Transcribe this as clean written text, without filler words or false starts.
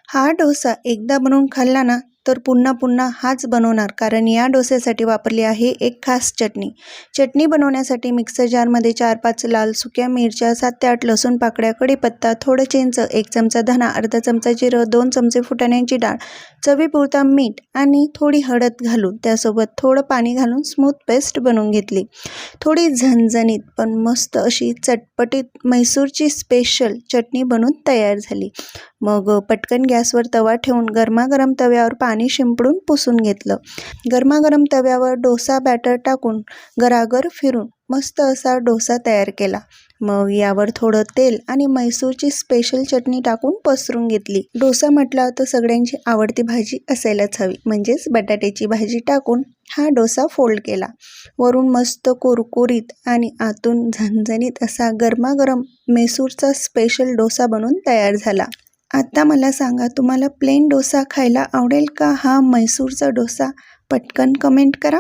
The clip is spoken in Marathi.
हा डोसा एकदा बनवून खाल्ला ना तर पुन्हा पुन्हा हाच बनवणार, कारण या डोस्यासाठी वापरली आहे एक खास चटणी. चटणी बनवण्यासाठी मिक्सर जारमध्ये 4-5 लाल सुक्या मिरच्या, 7 ते 8 लसूण पाकळ्या, कढीपत्ता, थोडं चिंच, 1 चमचा धना, अर्धा चमचा जिरं, 2 चमचे फुटाण्याची डाळ, चवीपुरता मीठ आणि थोडी हळद घालून त्यासोबत थोडं पाणी घालून स्मूथ पेस्ट बनवून घेतली. थोडी झणझणीत पण मस्त अशी चटपटीत म्हैसूरची स्पेशल चटणी बनून तयार झाली. मग पटकन गॅसवर तवा ठेवून गरमागरम तव्यावर पाणी शिंपडून पुसून घेतलं. गरमागरम तव्यावर डोसा बॅटर टाकून गरागर फिरून मस्त असा डोसा तयार केला. मग यावर थोडं तेल आणि म्हैसूरची स्पेशल चटणी टाकून पसरून घेतली. डोसा म्हटला तर सगळ्यांची आवडती भाजी असायलाच हवी, म्हणजेच बटाट्याची भाजी टाकून हा डोसा फोल्ड केला. वरून मस्त कुरकुरीत आणि आतून झणझणीत असा गरमागरम म्हैसूरचा स्पेशल डोसा बनून तयार झाला. आता मला सांगा, तुम्हाला प्लेन डोसा खायला आवडेल का हा म्हैसूरचा डोसा? पटकन कमेंट करा.